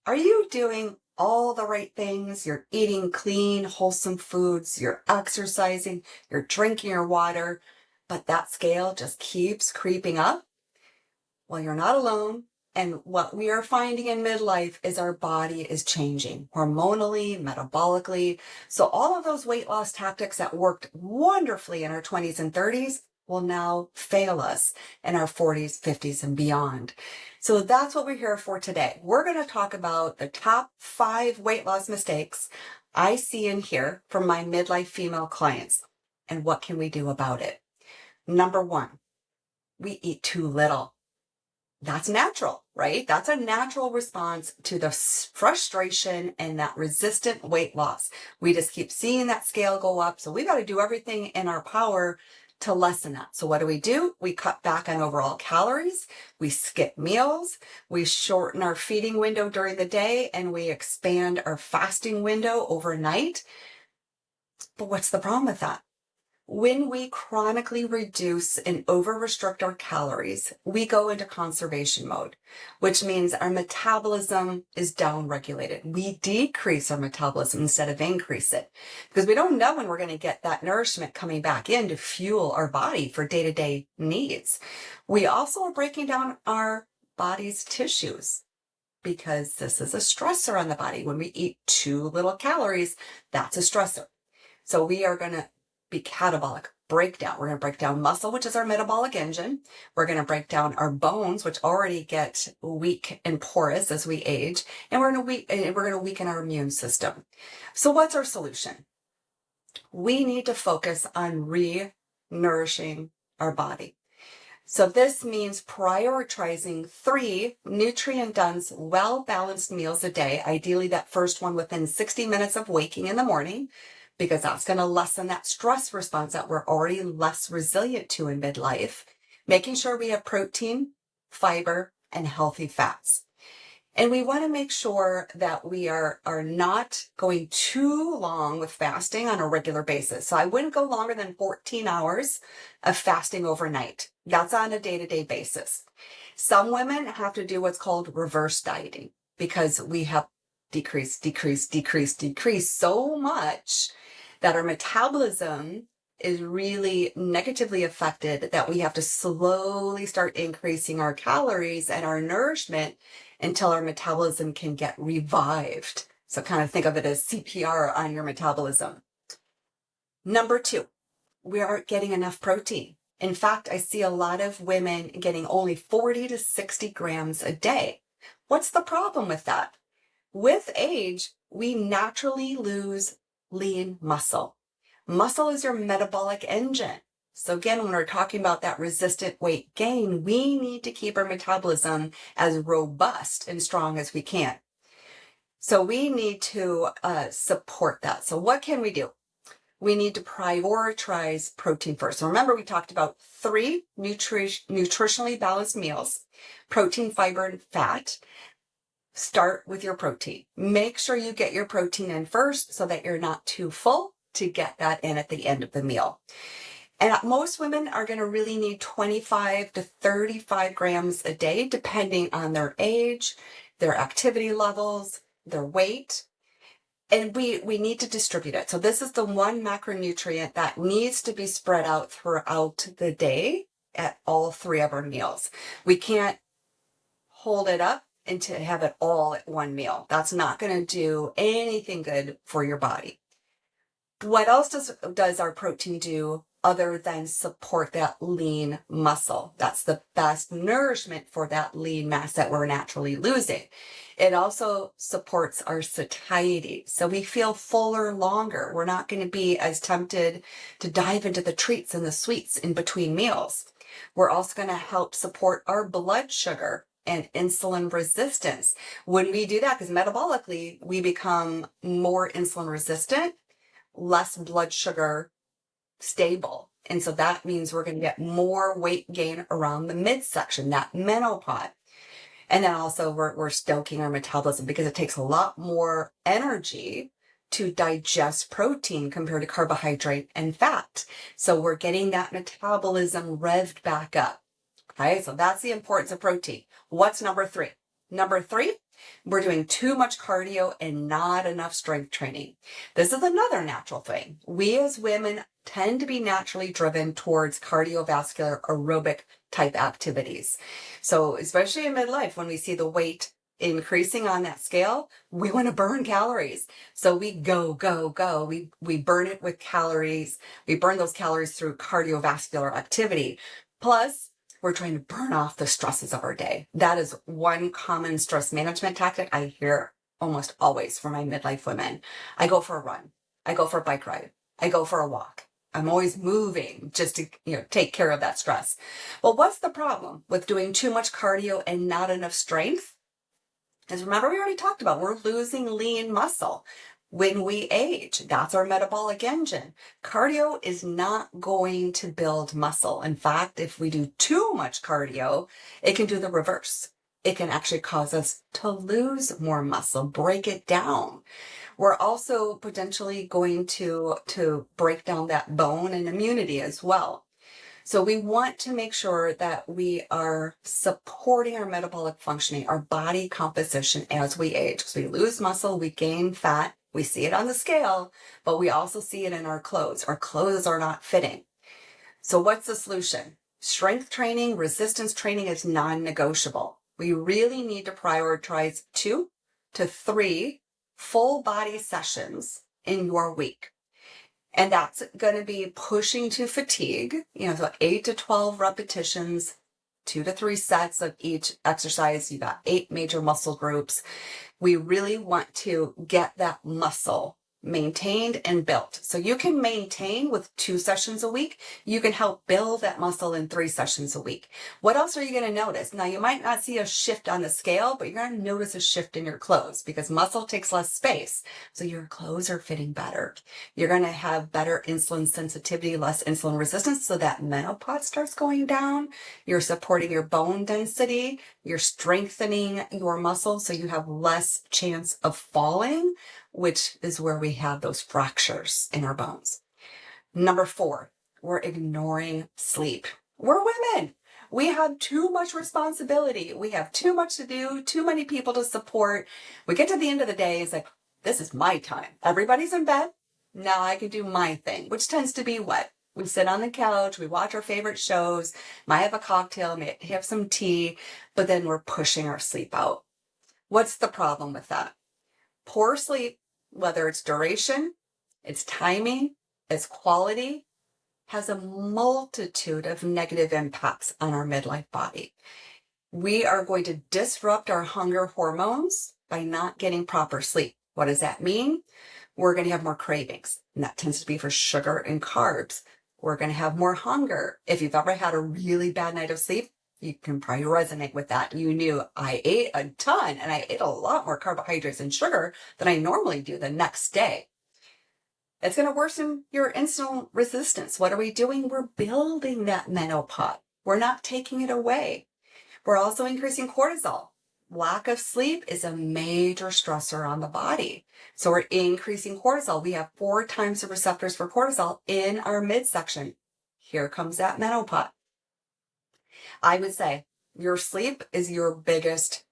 Are you doing all the right things? You're eating clean, wholesome foods, you're exercising, you're drinking your water, but that scale just keeps creeping up? Well, you're not alone. And what we are finding in midlife is our body is changing hormonally, metabolically. So all of those weight loss tactics that worked wonderfully in our 20s and 30s will now fail us in our 40s, 50s, and beyond. So that's what we're here for today. We're going to talk about the top 5 weight loss mistakes I see and hear from my midlife female clients. And what can we do about it? Number 1, we eat too little. That's natural, right? That's a natural response to the frustration and that resistant weight loss. We just keep seeing that scale go up. So we got to do everything in our power to lessen that. So what do? We cut back on overall calories. We skip meals. We shorten our feeding window during the day, and we expand our fasting window overnight. But what's the problem with that? When we chronically reduce and over-restrict our calories, we go into conservation mode, which means our metabolism is down-regulated. We decrease our metabolism instead of increase it because we don't know when we're going to get that nourishment coming back in to fuel our body for day-to-day needs. We also are breaking down our body's tissues because this is a stressor on the body. When we eat too little calories, that's a stressor. So we are going to be catabolic, breakdown. We're going to break down muscle, which is our metabolic engine. We're going to break down our bones, which already get weak and porous as we age, and we're going to weaken our immune system. So what's our solution? We need to focus on re-nourishing our body. So this means prioritizing 3 nutrient-dense, well-balanced meals a day, ideally that first one within 60 minutes of waking in the morning, because that's going to lessen that stress response that we're already less resilient to in midlife. Making sure we have protein, fiber, and healthy fats. And we want to make sure that we are not going too long with fasting on a regular basis. So I wouldn't go longer than 14 hours of fasting overnight. That's on a day-to-day basis. Some women have to do what's called reverse dieting because we have decreased so much that our metabolism is really negatively affected that we have to slowly start increasing our calories and our nourishment until our metabolism can get revived. So kind of think of it as CPR on your metabolism. Number 2, we aren't getting enough protein. In fact, I see a lot of women getting only 40 to 60 grams a day. What's the problem with that? With age, we naturally lose lean muscle. Muscle is your metabolic engine. So again, when we're talking about that resistant weight gain, we need to keep our metabolism as robust and strong as we can. So we need to support that. So what can we do? We need to prioritize protein first. So remember, we talked about 3 nutritionally balanced meals: protein, fiber, and fat. Start with your protein. Make sure you get your protein in first so that you're not too full to get that in at the end of the meal. And most women are going to really need 25 to 35 grams a day, depending on their age, their activity levels, their weight. And we need to distribute it. So this is the one macronutrient that needs to be spread out throughout the day at all 3 of our meals. We can't hold it up and to have it all at one meal. That's not going to do anything good for your body. What else does our protein do other than support that lean muscle? That's the best nourishment for that lean mass that we're naturally losing. It also supports our satiety. So we feel fuller longer. We're not going to be as tempted to dive into the treats and the sweets in between meals. We're also going to help support our blood sugar and insulin resistance. When we do that, because metabolically we become more insulin resistant, less blood sugar stable. And so that means we're going to get more weight gain around the midsection, that menopause. And then also we're stoking our metabolism because it takes a lot more energy to digest protein compared to carbohydrate and fat. So we're getting that metabolism revved back up. Okay, so that's the importance of protein. What's number 3? Number 3, we're doing too much cardio and not enough strength training. This is another natural thing. We as women tend to be naturally driven towards cardiovascular aerobic type activities. So especially in midlife, when we see the weight increasing on that scale, we want to burn calories. So we go, go, go. We burn it with calories. We burn those calories through cardiovascular activity. Plus, we're trying to burn off the stresses of our day. That is one common stress management tactic I hear almost always from my midlife women. I go for a run. I go for a bike ride. I go for a walk. I'm always moving just to, take care of that stress. Well, what's the problem with doing too much cardio and not enough strength? Because remember, we already talked about, we're losing lean muscle. When we age, that's our metabolic engine. Cardio is not going to build muscle. In fact, if we do too much cardio, it can do the reverse. It can actually cause us to lose more muscle, break it down. We're also potentially going to break down that bone and immunity as well. So we want to make sure that we are supporting our metabolic functioning, our body composition as we age. Because we lose muscle, we gain fat, we see it on the scale, but we also see it in our clothes. Our clothes are not fitting. So what's the solution? Strength training, resistance training is non-negotiable. We really need to prioritize 2 to 3 full body sessions in your week. And that's going to be pushing to fatigue, so 8 to 12 repetitions, 2 to 3 sets of each exercise. You got 8 major muscle groups. We really want to get that muscle maintained and built. So you can maintain with 2 sessions a week. You can help build that muscle in 3 sessions a week. What else are you going to notice? Now, you might not see a shift on the scale, but you're going to notice a shift in your clothes because muscle takes less space. So your clothes are fitting better. You're going to have better insulin sensitivity, less insulin resistance. So that menopause starts going down. You're supporting your bone density. You're strengthening your muscle. So you have less chance of falling, which is where we have those fractures in our bones. Number 4, we're ignoring sleep. We're women. We have too much responsibility. We have too much to do, too many people to support. We get to the end of the day, it's like, this is my time. Everybody's in bed. Now I can do my thing, which tends to be what? We sit on the couch, we watch our favorite shows, might have a cocktail, might have some tea, but then we're pushing our sleep out. What's the problem with that? Poor sleep, whether it's duration, it's timing, it's quality, has a multitude of negative impacts on our midlife body. We are going to disrupt our hunger hormones by not getting proper sleep. What does that mean? We're going to have more cravings, and that tends to be for sugar and carbs. We're going to have more hunger. If you've ever had a really bad night of sleep, you can probably resonate with that. You knew I ate a ton and I ate a lot more carbohydrates and sugar than I normally do the next day. It's going to worsen your insulin resistance. What are we doing? We're building that menopause. We're not taking it away. We're also increasing cortisol. Lack of sleep is a major stressor on the body. So we're increasing cortisol. We have 4 times the receptors for cortisol in our midsection. Here comes that menopause. I would say your sleep is your biggest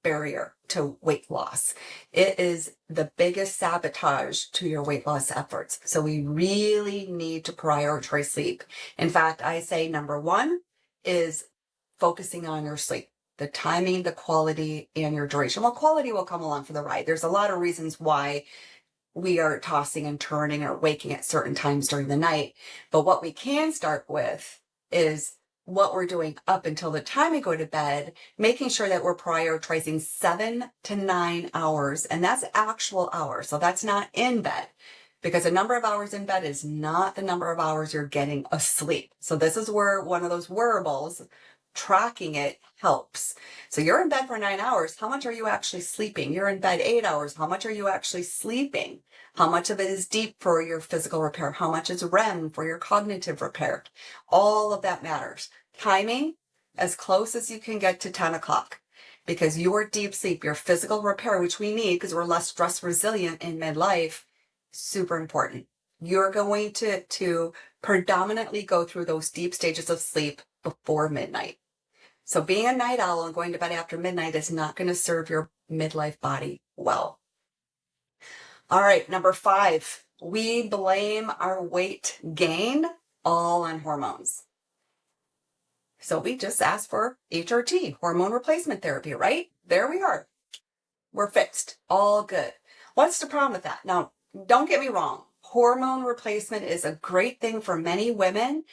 barrier to weight loss. It is the biggest sabotage to your weight loss efforts. So we really need to prioritize sleep. In fact, I say number 1 is focusing on your sleep, the timing, the quality, and your duration. Well, quality will come along for the ride. There's a lot of reasons why we are tossing and turning or waking at certain times during the night. But what we can start with is what we're doing up until the time we go to bed, making sure that we're prioritizing 7 to 9 hours. And that's actual hours. So that's not in bed, because the number of hours in bed is not the number of hours you're getting asleep. So this is where one of those wearables, tracking it, helps. So you're in bed for 9 hours. How much are you actually sleeping? You're in bed 8 hours. How much are you actually sleeping? How much of it is deep for your physical repair? How much is REM for your cognitive repair? All of that matters. Timing, as close as you can get to 10 o'clock, because your deep sleep, your physical repair, which we need because we're less stress resilient in midlife, super important. You're going to predominantly go through those deep stages of sleep before midnight. So being a night owl and going to bed after midnight is not going to serve your midlife body well. All right, number 5, we blame our weight gain all on hormones. So we just asked for HRT, hormone replacement therapy, right? There we are. We're fixed. All good. What's the problem with that? Now, don't get me wrong. Hormone replacement is a great thing for many women,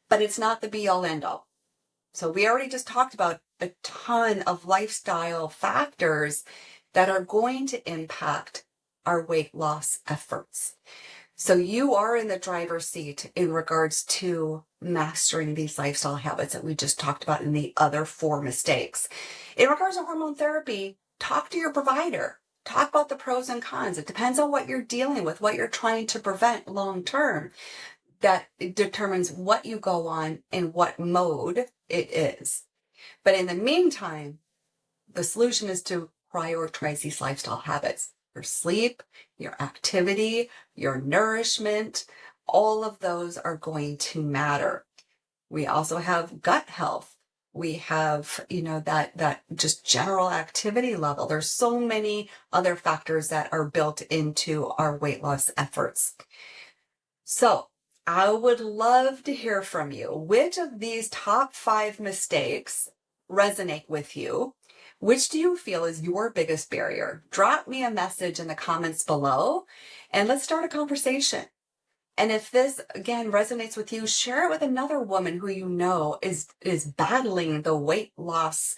but it's not the be all end all. So we already just talked about a ton of lifestyle factors that are going to impact our weight loss efforts. So you are in the driver's seat in regards to mastering these lifestyle habits that we just talked about in the other 4 mistakes. In regards to hormone therapy, talk to your provider. Talk about the pros and cons. It depends on what you're dealing with, what you're trying to prevent long term. That determines what you go on and what mode it is. But in the meantime, the solution is to prioritize these lifestyle habits. Your sleep, your activity, your nourishment, all of those are going to matter. We also have gut health. We have, that just general activity level. There's so many other factors that are built into our weight loss efforts. So I would love to hear from you. Which of these top 5 mistakes resonate with you? Which do you feel is your biggest barrier? Drop me a message in the comments below and let's start a conversation. And if this, again, resonates with you, share it with another woman who you know is battling the weight loss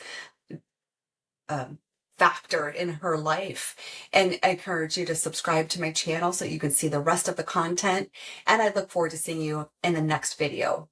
factor in her life. And I encourage you to subscribe to my channel so you can see the rest of the content. And I look forward to seeing you in the next video.